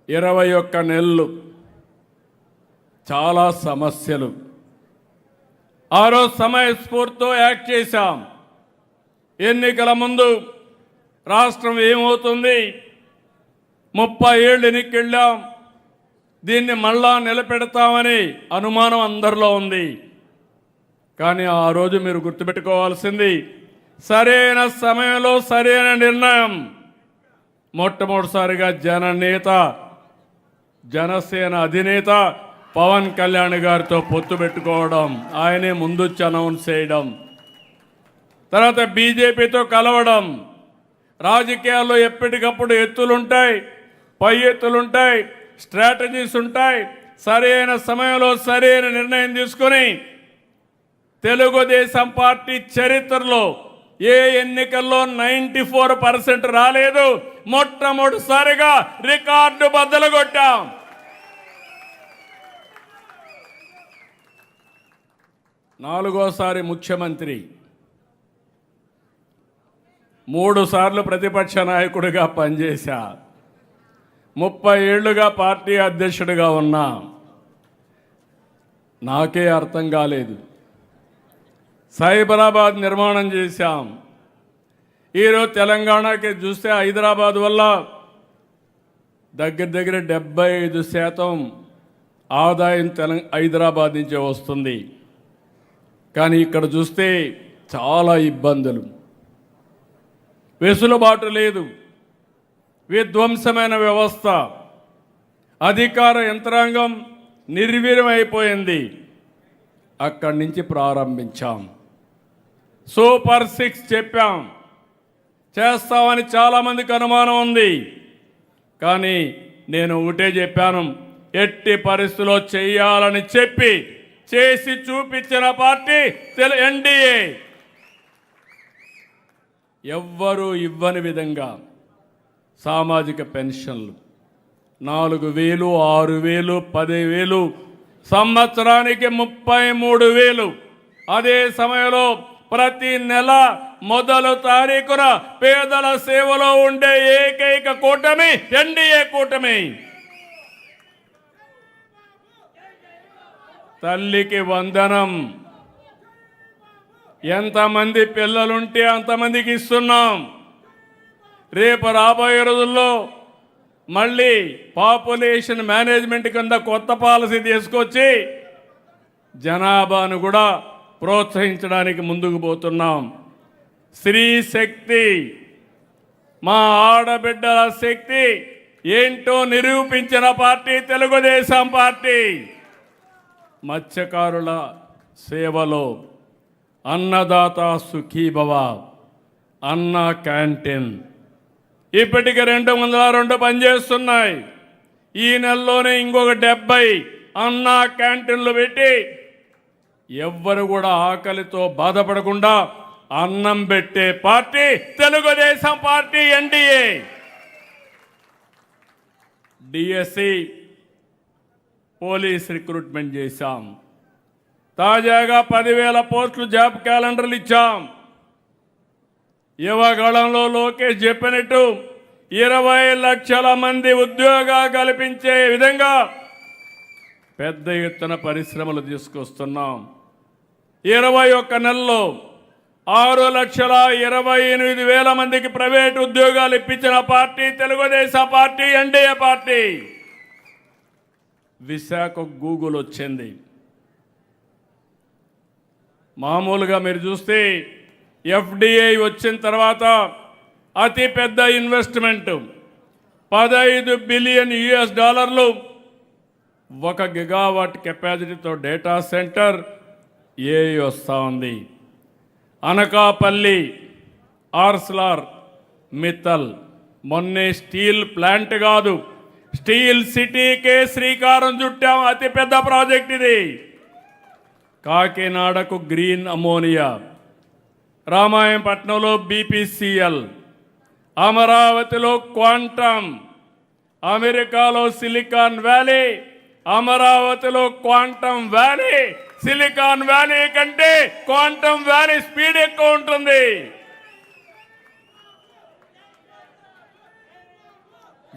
21 నెలలు చాలా సమస్యలు. ఆ రోజు సమయస్ఫూర్తితో యాక్ట్ చేశాం. ఎన్నికల ముందు రాష్ట్రం ఏమవుతుంది, 30 ఏళ్ళు ఎన్నికెళ్ళాం, దీన్ని మళ్ళా నిలబెడతామని అనుమానం అందరిలో ఉంది. కానీ ఆ రోజు మీరు గుర్తుపెట్టుకోవాల్సింది సరైన సమయంలో సరైన నిర్ణయం. మొట్టమొదటిసారిగా జనసేన అధినేత పవన్ కళ్యాణ్ గారితో పొత్తు పెట్టుకోవడం, ఆయనే ముందొచ్చి అనౌన్స్ చేయడం, తర్వాత బీజేపీతో కలవడం. రాజకీయాల్లో ఎప్పటికప్పుడు ఎత్తులుంటాయి, పై ఎత్తులుంటాయి, స్ట్రాటజీస్ ఉంటాయి. సరైన సమయంలో సరైన నిర్ణయం తీసుకొని తెలుగుదేశం పార్టీ చరిత్రలో ఏ ఎన్నికల్లో 94% రాలేదు. మొట్టమొదటిసారిగా రికార్డు బద్దలు కొట్టాం. నాలుగోసారి ముఖ్యమంత్రి, 3 సార్లు ప్రతిపక్ష నాయకుడిగా పనిచేశా, 30 ఏళ్లుగా పార్టీ అధ్యక్షుడిగా ఉన్నా. నాకే అర్థం కాలేదు. సైబరాబాద్ నిర్మాణం చేశాం. ఈరోజు తెలంగాణకి చూస్తే హైదరాబాద్ వల్ల దగ్గర 75% ఆదాయం హైదరాబాద్ నుంచే వస్తుంది. కానీ ఇక్కడ చూస్తే చాలా ఇబ్బందులు, వెసులుబాటు లేదు, విధ్వంసమైన వ్యవస్థ, అధికార యంత్రాంగం నిర్వీర్యమైపోయింది. అక్కడి నుంచి ప్రారంభించాం. సూపర్ 6 చెప్పాం, చేస్తామని చాలామందికి అనుమానం ఉంది. కానీ నేను ఒకటే చెప్పాను, ఎట్టి పరిస్థితిలో చేయాలని చెప్పి చేసి చూపించిన పార్టీ ఎన్డీఏ. ఎవ్వరూ ఇవ్వని విధంగా సామాజిక పెన్షన్లు 4,000, 6,000, 10,000, సంవత్సరానికి 33,000. అదే సమయంలో ప్రతి నెల మొదటి తారీఖున పేదల సేవలో ఉండే ఏకైక కూటమి ఎన్డీఏ కూటమి. తల్లికి వందనం, ఎంతమంది పిల్లలుంటే అంతమందికి ఇస్తున్నాం. రేపు రాబోయే రోజుల్లో మళ్ళీ పాపులేషన్ మేనేజ్మెంట్ కింద కొత్త పాలసీ తీసుకొచ్చి జనాభాను కూడా ప్రోత్సహించడానికి ముందుకు పోతున్నాం. స్త్రీ శక్తి, మా ఆడబిడ్డల శక్తి ఏంటో నిరూపించిన పార్టీ తెలుగుదేశం పార్టీ. మత్స్యకారుల సేవలో అన్నదాత సుఖీభవ, అన్న క్యాంటీన్ ఇప్పటికి 202 పనిచేస్తున్నాయి. ఈ నెలలోనే ఇంకొక 70 అన్న క్యాంటీన్లు పెట్టి ఎవ్వరు కూడా ఆకలితో బాధపడకుండా అన్నం పెట్టే party Telugu Desam party NDA. DSC police recruitment చేశాం. తాజాగా 10,000 పోస్టులు జాబ్ క్యాలెండర్లు ఇచ్చాం. యువగళంలో లోకేష్ చెప్పినట్టు 20 లక్షల మంది ఉద్యోగాలు కల్పించే విధంగా పెద్ద ఎత్తున పరిశ్రమలు తీసుకొస్తున్నాం. 21 నెలల్లో 6,28,000 మందికి ప్రైవేటు ఉద్యోగాలు ఇప్పించిన party Telugu Desam party NDA party. Visakha Google వచ్చింది. మామూలుగా మీరు చూస్తే ఎఫ్డిఐ వచ్చిన తర్వాత అతి పెద్ద ఇన్వెస్ట్మెంట్ $15 బిలియన్, 1 గిగావాట్ కెపాసిటీతో డేటా సెంటర్ ఏఐ వస్తూ ఉంది. అనకాపల్లి ఆర్స్లార్ మిత్తల్ మొన్నే స్టీల్ ప్లాంట్ కాదు, స్టీల్ సిటీకే శ్రీకారం చుట్టాం. అతిపెద్ద ప్రాజెక్ట్ ఇది. కాకినాడకు గ్రీన్ అమోనియా, రామాయణపట్నంలో బీపీసీఎల్, అమరావతిలో క్వాంటమ్, అమెరికాలో సిలికాన్ వ్యాలీ, అమరావతిలో క్వాంటమ్ వ్యాలీ. సిలికాన్ వ్యాలీ కంటే క్వాంటమ్ వ్యాలీ స్పీడ్ ఎక్కువ ఉంటుంది.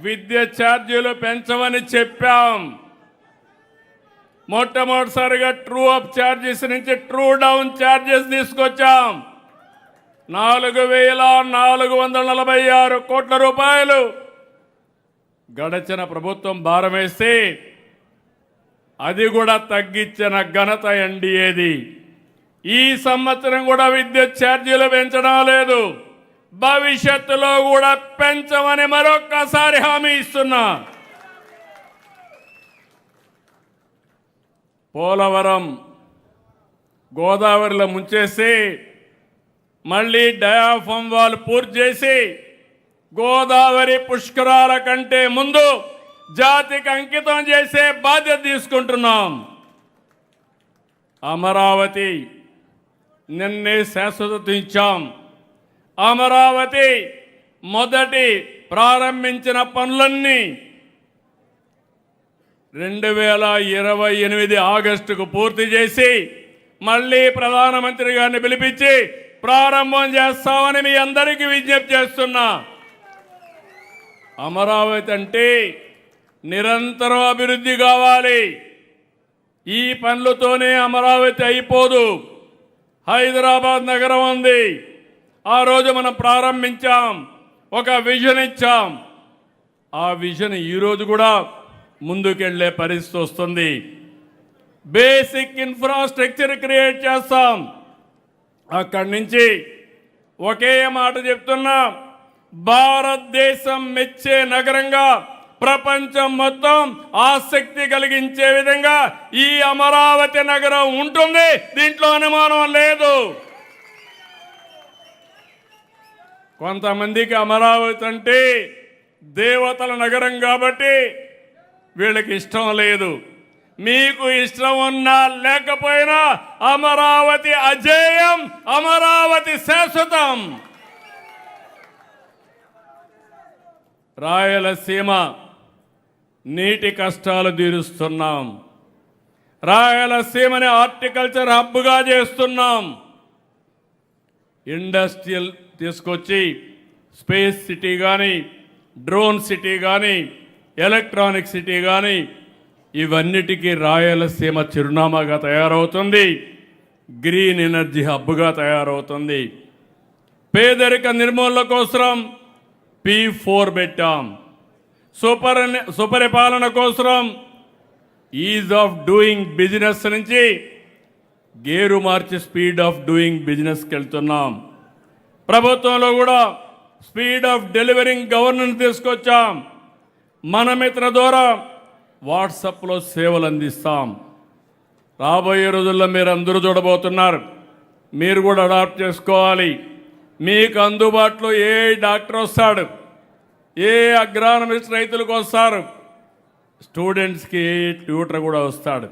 విద్యుత్ ఛార్జీలు పెంచమని చెప్పాం. మొట్టమొదటిసారిగా ట్రూ అప్ ఛార్జెస్ నుంచి ట్రూ డౌన్ ఛార్జెస్ తీసుకొచ్చాం. 4,446 కోట్ల రూపాయలు గడచిన ప్రభుత్వం భారం వేస్తే అది కూడా తగ్గించిన ఘనత ఎన్డీఏది. ఈ సంవత్సరం కూడా విద్యుత్ ఛార్జీలు పెంచడం లేదు, భవిష్యత్తులో కూడా పెంచమని మరొక్కసారి హామీ ఇస్తున్నా. పోలవరం గోదావరిలో ముంచేసి మళ్ళీ డయాఫామ్ వాల్ పూర్తి చేసి గోదావరి పుష్కరాల కంటే ముందు జాతికి అంకితం చేసే బాధ్యత తీసుకుంటున్నాం. అమరావతి నిన్నే శాశ్వతత ఇచ్చాం. అమరావతి మొదటి ప్రారంభించిన పనులన్నీ 2028 ఆగస్టుకు పూర్తి చేసి మళ్ళీ ప్రధానమంత్రి గారిని పిలిపించి ప్రారంభం చేస్తామని మీ అందరికీ విజ్ఞప్తి చేస్తున్నా. అమరావతి అంటే నిరంతరం అభివృద్ధి కావాలి. ఈ పనులతోనే అమరావతి అయిపోదు. హైదరాబాద్ నగరం ఉంది, ఆ రోజు మనం ప్రారంభించాం, ఒక విజన్ ఇచ్చాం. ఆ విజన్ ఈరోజు కూడా ముందుకెళ్లే పరిస్థితి వస్తుంది. బేసిక్ ఇన్ఫ్రాస్ట్రక్చర్ క్రియేట్ చేస్తాం. అక్కడి నుంచి ఒకే మాట చెప్తున్నా, భారతదేశం మెచ్చే నగరంగా ప్రపంచం మొత్తం ఆసక్తి కలిగించే విధంగా ఈ అమరావతి నగరం ఉంటుంది. దీంట్లో అనుమానం లేదు. కొంతమందికి అమరావతి అంటే దేవతల నగరం కాబట్టి వీళ్ళకి ఇష్టం లేదు. మీకు ఇష్టం ఉన్నా లేకపోయినా అమరావతి అజేయం, అమరావతి శాశ్వతం. రాయలసీమ నీటి కష్టాలు తీరుస్తున్నాం. రాయలసీమని హార్టికల్చర్ హబ్గా చేస్తున్నాం. ఇండస్ట్రియల్ తీసుకొచ్చి స్పేస్ సిటీ కానీ, డ్రోన్ సిటీ కానీ, ఎలక్ట్రానిక్ సిటీ కానీ ఇవన్నిటికీ రాయలసీమ చిరునామాగా తయారవుతుంది. గ్రీన్ ఎనర్జీ హబ్గా తయారవుతుంది. పేదరిక నిర్మూలన కోసం P4 పెట్టాం. సుపరిపాలన కోసం ఈజ్ ఆఫ్ డూయింగ్ బిజినెస్ నుంచి gear March speed of doing బిజినెస్కి వెళ్తున్నాం. ప్రభుత్వంలో కూడా స్పీడ్ ఆఫ్ డెలివరింగ్ గవర్నెన్స్ తీసుకొచ్చాం. మన మిత్ర ద్వారా వాట్సాప్లో సేవలు అందిస్తాం. రాబోయే రోజుల్లో మీరు అందరూ చూడబోతున్నారు. మీరు కూడా అడాప్ట్ చేసుకోవాలి. మీకు అందుబాటులో ఏ డాక్టర్ వస్తాడు, ఏ అగ్రానమిస్ట్ రైతులకు వస్తారు, స్టూడెంట్స్కి ఏ ట్యూటర్ కూడా వస్తాడు.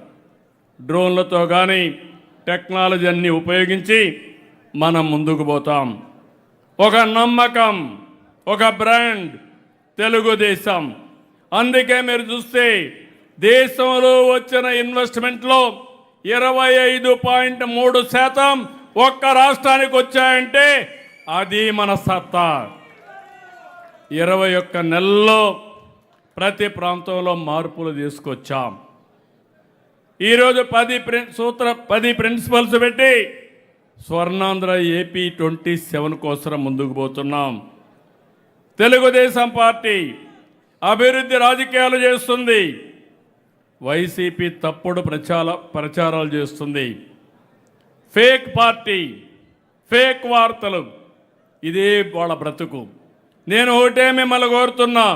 డ్రోన్లతో కానీ టెక్నాలజీ అన్నీ ఉపయోగించి మనం ముందుకు పోతాం. ఒక నమ్మకం, ఒక బ్రాండ్ తెలుగుదేశం. అందుకే మీరు చూస్తే దేశంలో వచ్చిన ఇన్వెస్ట్మెంట్లో 25.3% ఒక్క రాష్ట్రానికి వచ్చాయంటే అది మన సత్తా. 21 నెలల్లో ప్రతి ప్రాంతంలో మార్పులు తీసుకొచ్చాం. ఈరోజు 10 ప్రిన్సిపల్స్ పెట్టి స్వర్ణాంధ్ర ఏపీ 27 కోసం ముందుకు పోతున్నాం. తెలుగుదేశం పార్టీ అభివృద్ధి రాజకీయాలు చేస్తుంది. వైసీపీ తప్పుడు ప్రచారాలు చేస్తుంది. ఫేక్ పార్టీ, ఫేక్ వార్తలు, ఇదే వాళ్ళ బ్రతుకు. నేను ఒకటే మిమ్మల్ని కోరుతున్నా,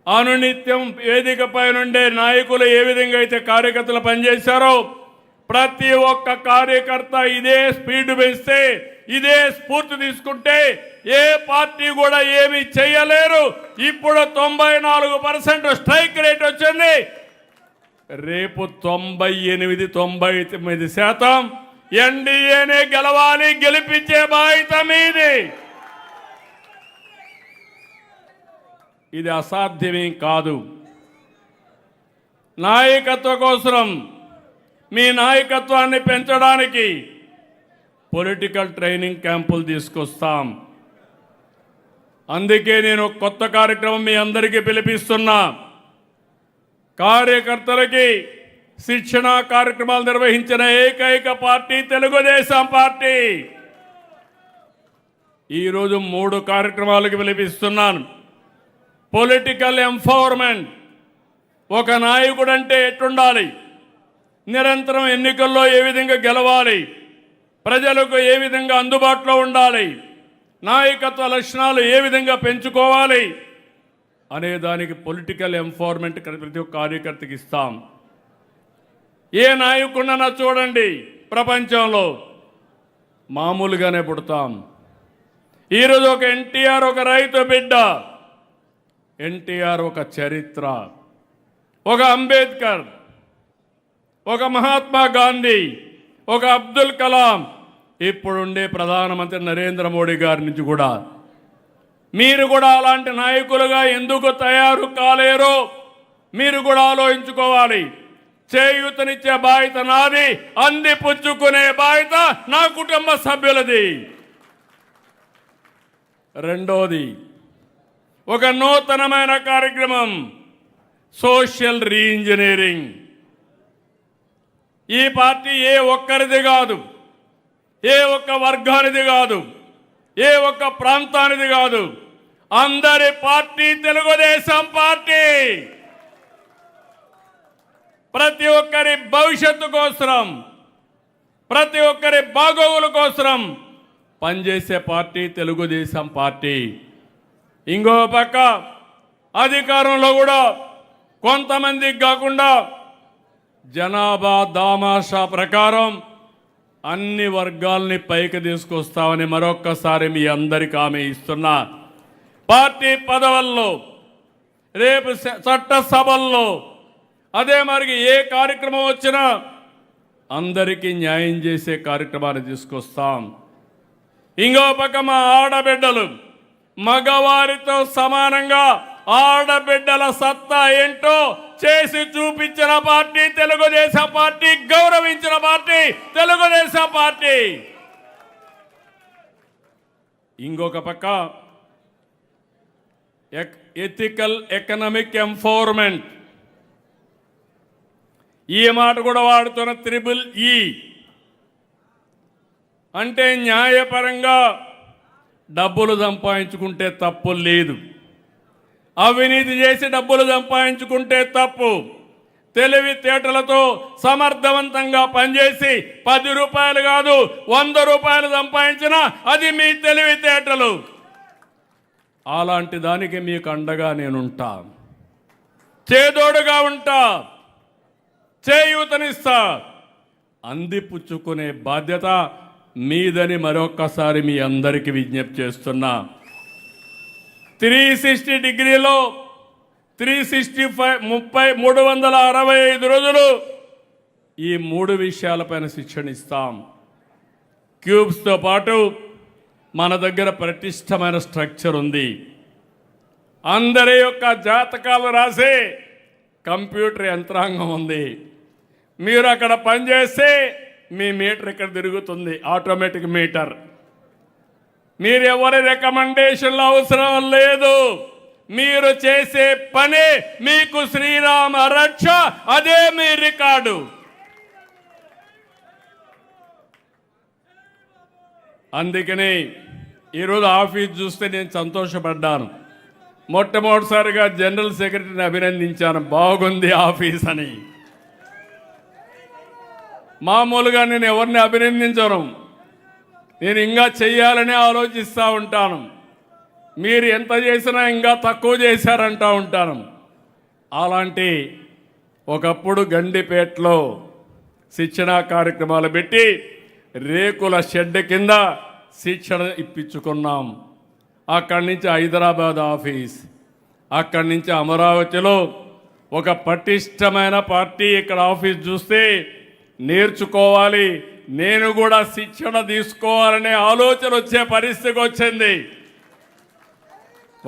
అనునిత్యం వేదికపై నుండే నాయకులు ఏ విధంగా అయితే కార్యకర్తలు పనిచేశారో ప్రతి ఒక్క కార్యకర్త ఇదే స్పీడ్ పెంచితే, ఇదే స్ఫూర్తి తీసుకుంటే ఏ పార్టీ కూడా ఏమీ చేయలేరు. ఇప్పుడు 94% స్ట్రైక్ రేట్ వచ్చింది. రేపు 98-99% ఎన్డీఏనే గెలవాలి. గెలిపించే బాధ్యత మీది. ఇది అసాధ్యమేం కాదు. నాయకత్వ కోసం, మీ నాయకత్వాన్ని పెంచడానికి పొలిటికల్ ట్రైనింగ్ క్యాంపులు తీసుకొస్తాం. అందుకే నేను కొత్త కార్యక్రమం మీ అందరికీ పిలిపిస్తున్నా. కార్యకర్తలకి శిక్షణ కార్యక్రమాలు నిర్వహించిన ఏకైక పార్టీ తెలుగుదేశం పార్టీ. ఈరోజు 3 కార్యక్రమాలకు పిలిపిస్తున్నాను. Political empowerment. ఒక నాయకుడు అంటే ఎట్లుండాలి, నిరంతరం ఎన్నికల్లో ఏ విధంగా గెలవాలి, ప్రజలకు ఏ విధంగా అందుబాటులో ఉండాలి, నాయకత్వ లక్షణాలు ఏ విధంగా పెంచుకోవాలి అనే దానికి పొలిటికల్ ఎంపవర్మెంట్ ప్రతి ఒక్క కార్యకర్తకి ఇస్తాం. ఏ నాయకుడినన్నా చూడండి, ప్రపంచంలో మామూలుగానే పుడతాం. ఈరోజు ఒక ఎన్టీఆర్ ఒక రైతు బిడ్డ, ఎన్టీఆర్ ఒక చరిత్ర, ఒక అంబేద్కర్, ఒక మహాత్మా గాంధీ, ఒక అబ్దుల్ కలాం, ఇప్పుడుండే ప్రధానమంత్రి నరేంద్ర మోడీ గారి నుంచి కూడా మీరు కూడా అలాంటి నాయకులుగా ఎందుకు తయారు కాలేరో మీరు కూడా ఆలోచించుకోవాలి. చేయూతనిచ్చే బాధ్యత నాది, అందిపుచ్చుకునే బాధ్యత నా కుటుంబ సభ్యులది. రెండోది, ఒక నూతనమైన కార్యక్రమం, సోషల్ రీఇంజనీరింగ్. ఈ పార్టీ ఏ ఒక్కరిది కాదు, ఏ ఒక్క వర్గానిది కాదు, ఏ ఒక్క ప్రాంతానిది కాదు, అందరి పార్టీ తెలుగుదేశం పార్టీ. ప్రతి ఒక్కరి భవిష్యత్తు కోసం, ప్రతి ఒక్కరి బాగోగుల కోసం పనిచేసే పార్టీ తెలుగుదేశం పార్టీ. ఇంకో పక్క అధికారంలో కూడా కొంతమందికి కాకుండా జనాభా దామాషా ప్రకారం అన్ని వర్గాల్ని పైకి తీసుకొస్తామని మరొక్కసారి మీ అందరికీ హామీ ఇస్తున్నా. పార్టీ పదవుల్లో, రేపు చట్టసభల్లో, అదే మరి ఏ కార్యక్రమం వచ్చినా అందరికీ న్యాయం చేసే కార్యక్రమాన్ని తీసుకొస్తాం. ఇంకో పక్క మా ఆడబిడ్డలు మగవారితో సమానంగా ఆడబిడ్డల సత్తా ఏంటో చేసి చూపించిన పార్టీ తెలుగుదేశం పార్టీ, గౌరవించిన పార్టీ తెలుగుదేశం పార్టీ. ఇంకొక పక్క ఎథికల్ ఎకనామిక్ ఎంపవర్మెంట్. ఈ మాట కూడా వాడుతున్న EEE అంటే న్యాయపరంగా డబ్బులు సంపాదించుకుంటే తప్పు లేదు, అవినీతి చేసి డబ్బులు సంపాదించుకుంటే తప్పు. తెలివితేటలతో సమర్థవంతంగా పనిచేసి 10 రూపాయలు కాదు 100 రూపాయలు సంపాదించినా అది మీ తెలివితేటలు. అలాంటి దానికి మీకు అండగా నేనుంటా, చేదోడుగా ఉంటా, చేయూతనిస్తా. అందిపుచ్చుకునే బాధ్యత మీదని మరొక్కసారి మీ అందరికీ విజ్ఞప్తి చేస్తున్నా. 360 డిగ్రీలో 365 రోజులు ఈ 3 విషయాలపైన శిక్షణ ఇస్తాం. క్యూబ్స్తో పాటు మన దగ్గర ప్రతిష్టమైన స్ట్రక్చర్ ఉంది. అందరి యొక్క జాతకాలు రాసే కంప్యూటర్ యంత్రాంగం ఉంది. మీరు అక్కడ పనిచేస్తే మీ మీటర్ ఇక్కడ తిరుగుతుంది, ఆటోమేటిక్ మీటర్. మీరు ఎవరి రికమెండేషన్లు అవసరం లేదు, మీరు చేసే పని మీకు శ్రీరామ రక్ష, అదే మీ రికార్డు. అందుకని ఈరోజు ఆఫీస్ చూస్తే నేను సంతోషపడ్డాను. మొట్టమొదటిసారిగా జనరల్ సెక్రటరీని అభినందించాను, బాగుంది ఆఫీస్ అని. మామూలుగా నేను ఎవరిని అభినందించను, నేను ఇంకా చెయ్యాలని ఆలోచిస్తూ ఉంటాను. మీరు ఎంత చేసినా ఇంకా తక్కువ చేశారంటూ ఉంటాను. అలాంటి ఒకప్పుడు గండిపేటలో శిక్షణా కార్యక్రమాలు పెట్టి రేకుల షెడ్ కింద శిక్షణ ఇప్పించుకున్నాం. అక్కడి నుంచి హైదరాబాద్ ఆఫీస్, అక్కడి నుంచి అమరావతిలో ఒక పటిష్టమైన పార్టీ. ఇక్కడ ఆఫీస్ చూస్తే నేర్చుకోవాలి, నేను కూడా శిక్షణ తీసుకోవాలనే ఆలోచన వచ్చే పరిస్థితికి వచ్చింది.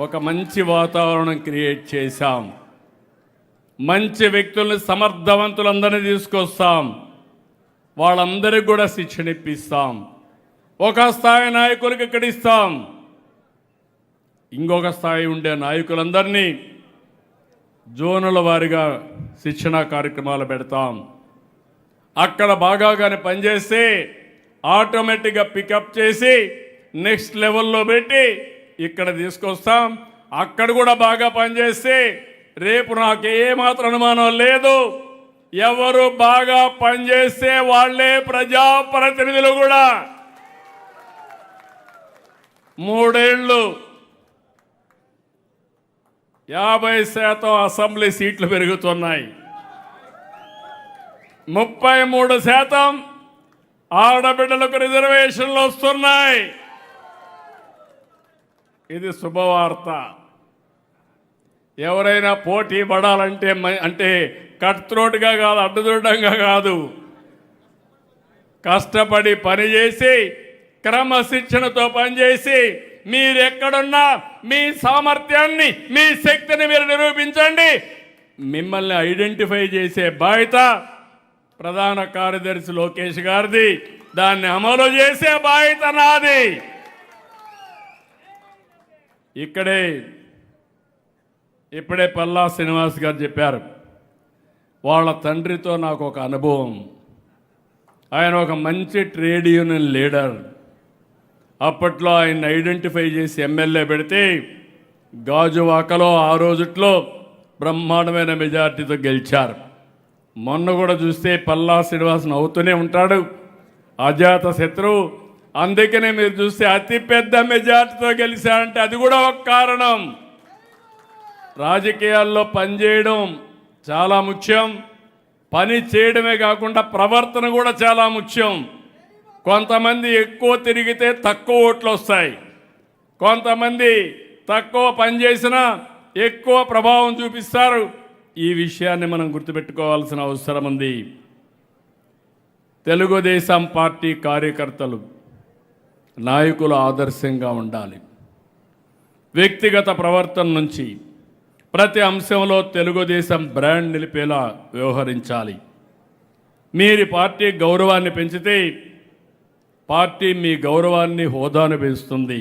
ఒక మంచి వాతావరణం క్రియేట్ చేశాం, మంచి వ్యక్తుల్ని, సమర్థవంతులందరినీ తీసుకొస్తాం, వాళ్ళందరికీ కూడా శిక్షణ ఇప్పిస్తాం. ఒక స్థాయి నాయకులకి ఇక్కడ ఇస్తాం. ఇంకొక స్థాయి ఉండే నాయకులందరినీ జోనుల వారీగా శిక్షణా కార్యక్రమాలు పెడతాం. అక్కడ బాగానే పనిచేస్తే ఆటోమేటిక్గా పికప్ చేసి నెక్స్ట్ లెవెల్లో పెట్టి ఇక్కడ తీసుకొస్తాం. అక్కడ కూడా బాగా పనిచేస్తే రేపు నాకు ఏమాత్రం అనుమానం లేదు, ఎవరు బాగా పనిచేస్తే వాళ్ళే ప్రజాప్రతినిధులు కూడా. 3 ఏళ్ళు 50% అసెంబ్లీ సీట్లు పెరుగుతున్నాయి, 33% ఆడబిడ్డలకు రిజర్వేషన్లు వస్తున్నాయి. ఇది శుభవార్త. ఎవరైనా పోటీ పడాలంటే అంటే కట్ త్రోట్గా కాదు, అడ్డుదూడంగా కాదు, కష్టపడి పనిచేసి క్రమశిక్షణతో పనిచేసి మీరెక్కడున్నా మీ సామర్థ్యాన్ని మీ శక్తిని మీరు నిరూపించండి. మిమ్మల్ని ఐడెంటిఫై చేసే బాధ్యత ప్రధాన కార్యదర్శి లోకేష్ గారిది, దాన్ని అమలు చేసే బాధ్యత నాది. ఇప్పుడే పల్లా శ్రీనివాస్ గారు చెప్పారు, వాళ్ళ తండ్రితో నాకు ఒక అనుభవం. ఆయన ఒక మంచి ట్రేడ్ యూనియన్ లీడర్. అప్పట్లో ఆయన ఐడెంటిఫై చేసి ఎమ్మెల్యే పెడితే గాజువాకలో ఆ రోజుట్లో బ్రహ్మాండమైన మెజార్టీతో గెలిచారు. మొన్న కూడా చూస్తే పల్లా శ్రీనివాస్ నవ్వుతూనే ఉంటాడు, అజాత శత్రువు. అందుకనే మీరు చూస్తే అతిపెద్ద మెజార్టీతో గెలిచారంటే అది కూడా ఒక కారణం. రాజకీయాల్లో పనిచేయడం చాలా ముఖ్యం, పని చేయడమే కాకుండా ప్రవర్తన కూడా చాలా ముఖ్యం. కొంతమంది ఎక్కువ తిరిగితే తక్కువ ఓట్లు వస్తాయి, కొంతమంది తక్కువ పని చేసినా ఎక్కువ ప్రభావం చూపిస్తారు. ఈ విషయాన్ని మనం గుర్తుపెట్టుకోవాల్సిన అవసరం ఉంది. తెలుగుదేశం పార్టీ కార్యకర్తలు నాయకుల ఆదర్శంగా ఉండాలి. వ్యక్తిగత ప్రవర్తన నుంచి ప్రతి అంశంలో తెలుగుదేశం బ్రాండ్ నిలిపేలా వ్యవహరించాలి. మీరు పార్టీ గౌరవాన్ని పెంచితే పార్టీ మీ గౌరవాన్ని హోదాను పెంచుతుంది,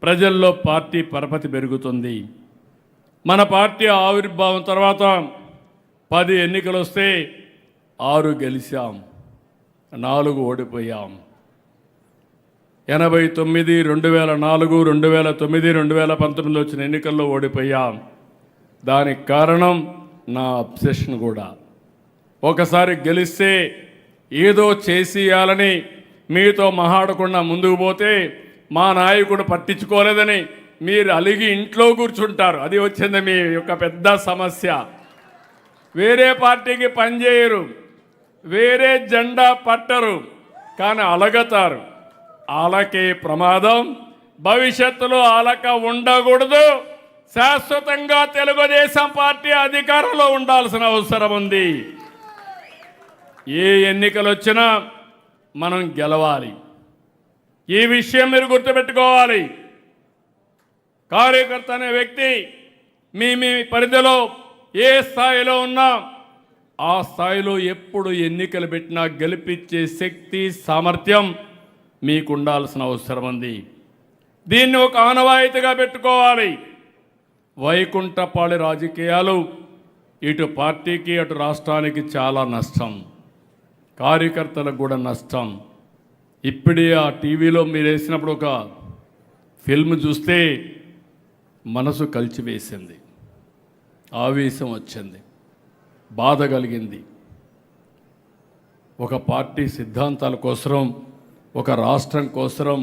ప్రజల్లో పార్టీ పరపతి పెరుగుతుంది. మన పార్టీ ఆవిర్భావం తర్వాత 10 ఎన్నికలు వస్తే 6 గెలిచాం, 4 ఓడిపోయాం. 89, 2004, 2009, 2019 వచ్చిన ఎన్నికల్లో ఓడిపోయాం. దానికి కారణం నా అబ్సెషన్ కూడా. ఒకసారి గెలిస్తే ఏదో చేసేయాలని మీతో మహాడకుండా ముందుకు పోతే మా నాయకుడు పట్టించుకోలేదని మీరు అలిగి ఇంట్లో కూర్చుంటారు. అది వచ్చింది మీ యొక్క పెద్ద సమస్య. వేరే పార్టీకి పనిచేయరు, వేరే జెండా పట్టరు, కానీ అలగతారు. ఆలకే ప్రమాదం. భవిష్యత్తులో ఆలక ఉండకూడదు. శాశ్వతంగా తెలుగుదేశం పార్టీ అధికారంలో ఉండాల్సిన అవసరం ఉంది. ఏ ఎన్నికలు వచ్చినా మనం గెలవాలి. ఈ విషయం మీరు గుర్తుపెట్టుకోవాలి. కార్యకర్త అనే వ్యక్తి మీ పరిధిలో ఏ స్థాయిలో ఉన్నా ఆ స్థాయిలో ఎప్పుడు ఎన్నికలు పెట్టినా గెలిపించే శక్తి సామర్థ్యం మీకు ఉండాల్సిన అవసరం ఉంది. దీన్ని ఒక ఆనవాయితీగా పెట్టుకోవాలి. వైకుంఠపాళి రాజకీయాలు ఇటు పార్టీకి అటు రాష్ట్రానికి చాలా నష్టం, కార్యకర్తలకు కూడా నష్టం. ఇప్పుడే ఆ టీవీలో మీరు వేసినప్పుడు ఒక ఫిల్మ్ చూస్తే మనసు కలిచివేసింది, ఆవేశం వచ్చింది, బాధ కలిగింది. ఒక పార్టీ సిద్ధాంతాల కోసం, ఒక రాష్ట్రం కోసం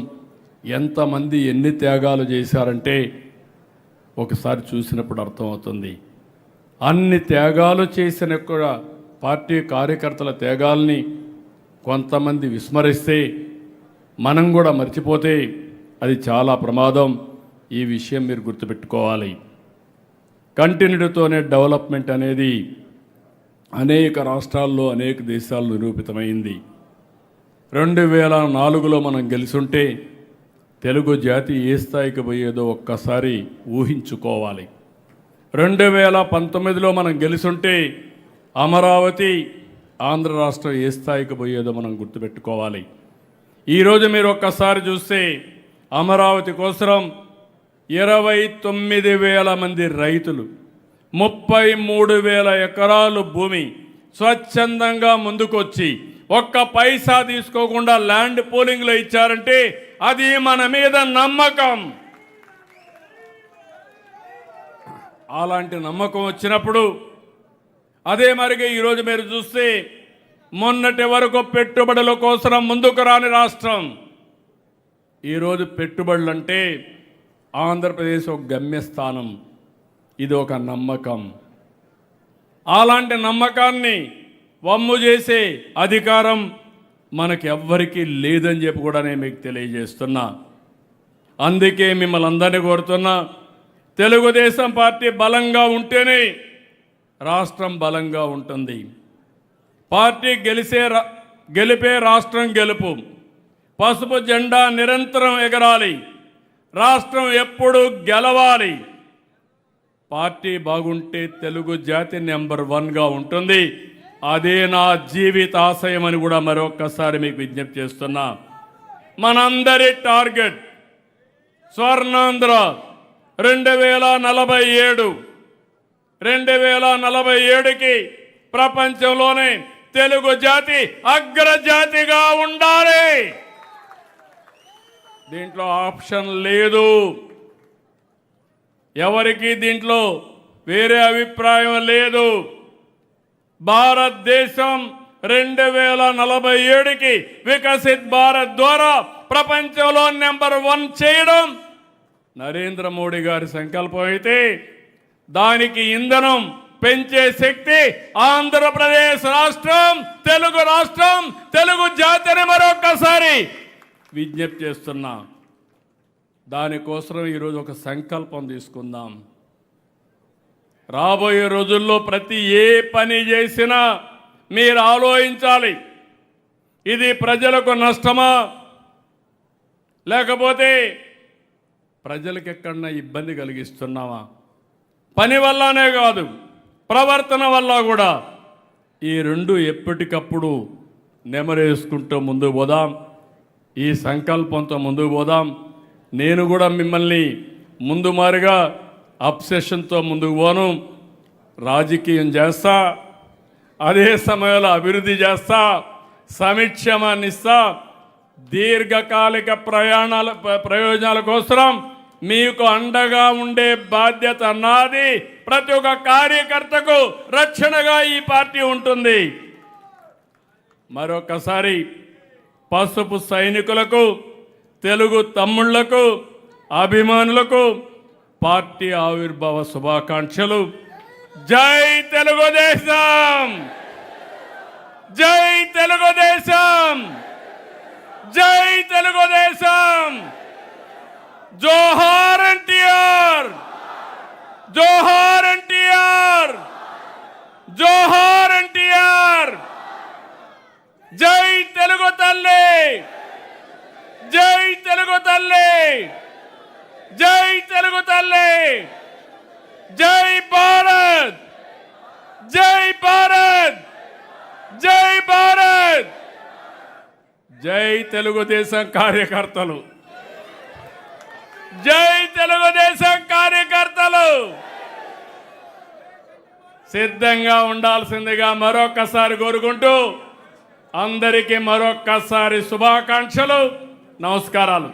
ఎంతమంది ఎన్ని త్యాగాలు చేశారంటే ఒకసారి చూసినప్పుడు అర్థమవుతుంది. అన్ని త్యాగాలు చేసిన కూడా పార్టీ కార్యకర్తల త్యాగాల్ని కొంతమంది విస్మరిస్తే, మనం కూడా మర్చిపోతే అది చాలా ప్రమాదం. ఈ విషయం మీరు గుర్తుపెట్టుకోవాలి. కంటిన్యూటీతోనే డెవలప్మెంట్ అనేది అనేక రాష్ట్రాల్లో అనేక దేశాల్లో నిరూపితమైంది. 2004లో మనం గెలుచుంటే తెలుగు జాతి ఏ స్థాయికి పోయేదో ఒక్కసారి ఊహించుకోవాలి. 2019లో మనం గెలుచుంటే అమరావతి ఆంధ్ర రాష్ట్రం ఏ స్థాయికి పోయేదో మనం గుర్తుపెట్టుకోవాలి. ఈరోజు మీరు ఒక్కసారి చూస్తే అమరావతి కోసం 29,000 మంది రైతులు, 33,000 ఎకరాలు భూమి స్వచ్ఛందంగా ముందుకొచ్చి ఒక్క పైసా తీసుకోకుండా ల్యాండ్ పూలింగ్లో ఇచ్చారంటే అది మన మీద నమ్మకం. అలాంటి నమ్మకం వచ్చినప్పుడు అదే మరిగా ఈరోజు మీరు చూస్తే మొన్నటి వరకు పెట్టుబడుల కోసం ముందుకు రాని రాష్ట్రం ఈరోజు పెట్టుబడులు అంటే ఆంధ్రప్రదేశ్ ఒక గమ్యస్థానం. ఇది ఒక నమ్మకం. అలాంటి నమ్మకాన్ని వమ్ము చేసే అధికారం మనకెవ్వరికీ లేదని చెప్పి కూడా నేను మీకు తెలియజేస్తున్నా. అందుకే మిమ్మల్ని అందరినీ కోరుతున్నా, తెలుగుదేశం పార్టీ బలంగా ఉంటేనే రాష్ట్రం బలంగా ఉంటుంది. పార్టీ గెలిపే రాష్ట్రం గెలుపు. పసుపు జెండా నిరంతరం ఎగరాలి. రాష్ట్రం ఎప్పుడు గెలవాలి. పార్టీ బాగుంటే తెలుగు జాతి నెంబర్ 1గా ఉంటుంది. అదే నా జీవిత ఆశయం అని కూడా మరొక్కసారి మీకు విజ్ఞప్తి చేస్తున్నా. మనందరి టార్గెట్ స్వర్ణాంధ్ర 2047. 2047కి ప్రపంచంలోనే తెలుగు జాతి అగ్రజాతిగా ఉండాలి. దీంట్లో ఆప్షన్ లేదు. ఎవరికి దీంట్లో వేరే అభిప్రాయం లేదు. భారతదేశం 2047కి వికసిత్ భారత్ ద్వారా ప్రపంచంలో నెంబర్ 1 చేయడం నరేంద్ర మోడీ గారి సంకల్పం అయితే దానికి ఇంధనం పెంచే శక్తి ఆంధ్రప్రదేశ్ రాష్ట్రం, తెలుగు రాష్ట్రం, తెలుగు జాతిని మరొకసారి విజ్ఞప్తి చేస్తున్నా. దానికోసం ఈరోజు ఒక సంకల్పం తీసుకుందాం. రాబోయే రోజుల్లో ప్రతి ఏ పని చేసినా మీరు ఆలోచించాలి, ఇది ప్రజలకు నష్టమా లేకపోతే ప్రజలకు ఎక్కడన్నా ఇబ్బంది కలిగిస్తున్నామా. పని వల్లనే కాదు, ప్రవర్తన వల్ల కూడా. ఈ రెండు ఎప్పటికప్పుడు నెమరేసుకుంటూ ముందుకు పోదాం. ఈ సంకల్పంతో ముందుకు పోదాం. నేను కూడా మిమ్మల్ని ముందు మారుగా అబ్సెషన్తో ముందుకు పోను. రాజకీయం చేస్తా, అదే సమయంలో అభివృద్ధి చేస్తా, సమిక్షమాన్ని ఇస్తా. దీర్ఘకాలిక ప్రయోజనాల కోసం మీకు అండగా ఉండే బాధ్యత నాది. ప్రతి ఒక్క కార్యకర్తకు రక్షణగా ఈ పార్టీ ఉంటుంది. మరొకసారి పసుపు సైనికులకు, తెలుగు తమ్ముళ్లకు, అభిమానులకు పార్టీ ఆవిర్భావ శుభాకాంక్షలు. జై తెలుగుదేశం! జై తెలుగుదేశం! జై తెలుగుదేశం! జోహార్ ఎన్టీఆర్! జోహార్ ఎన్టీఆర్! జోహార్ ఎన్టీఆర్! జై తెలుగు తల్లి! జై తెలుగు తల్లి! జై తెలుగు తల్లి! జై భారత్! జై భారత్! జై భారత్! జై తెలుగుదేశం కార్యకర్తలు! జై తెలుగుదేశం కార్యకర్తలు! సిద్ధంగా ఉండాల్సిందిగా మరొక్కసారి కోరుకుంటూ అందరికీ మరొక్కసారి శుభాకాంక్షలు, నమస్కారాలు.